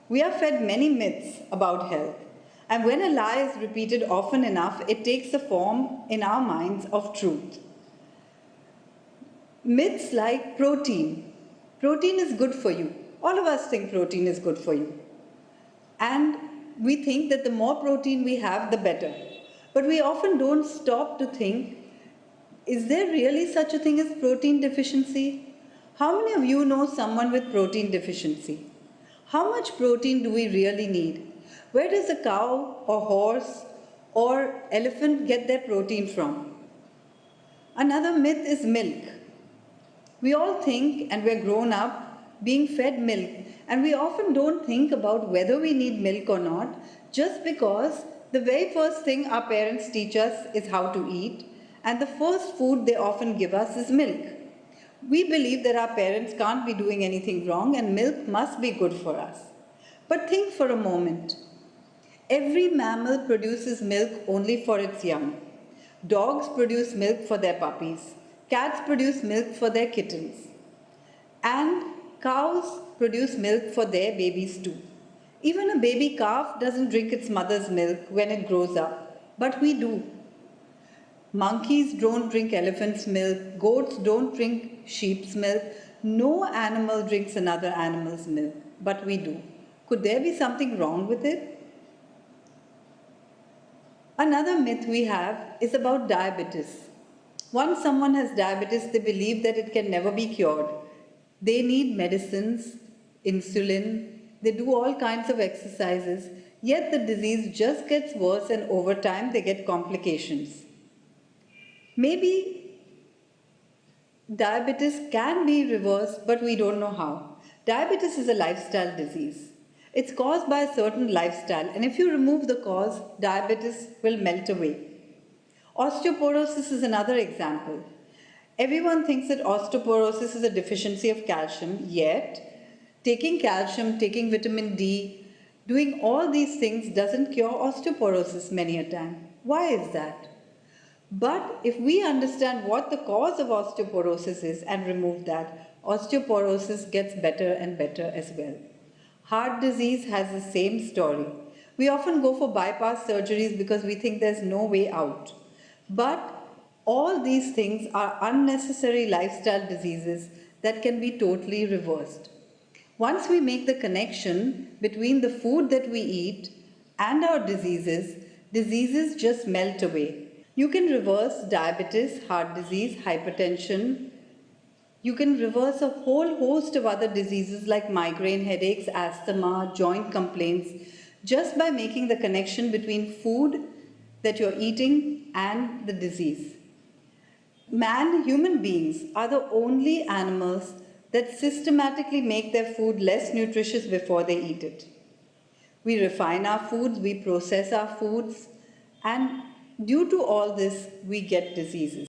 We are fed many myths about health, and when a lie is repeated often enough, it takes the form in our minds of truth. Myths like protein. Protein is good for you. All of us think protein is good for you. And we think that the more protein we have, the better. But we often don't stop to think, is there really such a thing as protein deficiency? How many of you know someone with protein deficiency? How much protein do we really need? Where does a cow or horse or elephant get their protein from? Another myth is milk. We all think, and we're grown up being fed milk, and we often don't think about whether we need milk or not, just because the very first thing our parents teach us is how to eat, and the first food they often give us is milk. We believe that our parents can't be doing anything wrong and milk must be good for us. But think for a moment. Every mammal produces milk only for its young. Dogs produce milk for their puppies. Cats produce milk for their kittens. And cows produce milk for their babies too. Even a baby calf doesn't drink its mother's milk when it grows up, but we do. Monkeys don't drink elephant's milk, goats don't drink sheep's milk, no animal drinks another animal's milk, but we do. Could there be something wrong with it? Another myth we have is about diabetes. Once someone has diabetes, they believe that it can never be cured. They need medicines, insulin, they do all kinds of exercises, yet the disease just gets worse and over time they get complications. Maybe diabetes can be reversed, but we don't know how. Diabetes is a lifestyle disease. It's caused by a certain lifestyle, and if you remove the cause, diabetes will melt away. Osteoporosis is another example. Everyone thinks that osteoporosis is a deficiency of calcium, yet taking calcium, taking vitamin D, doing all these things doesn't cure osteoporosis many a time. Why is that? But if we understand what the cause of osteoporosis is and remove that, osteoporosis gets better and better as well. Heart disease has the same story. We often go for bypass surgeries because we think there's no way out. But all these things are unnecessary lifestyle diseases that can be totally reversed. Once we make the connection between the food that we eat and our diseases, diseases just melt away. You can reverse diabetes, heart disease, hypertension. You can reverse a whole host of other diseases like migraine headaches, asthma, joint complaints, just by making the connection between food that you're eating and the disease. Human beings, are the only animals that systematically make their food less nutritious before they eat it. We refine our foods, we process our foods, and due to all this, we get diseases.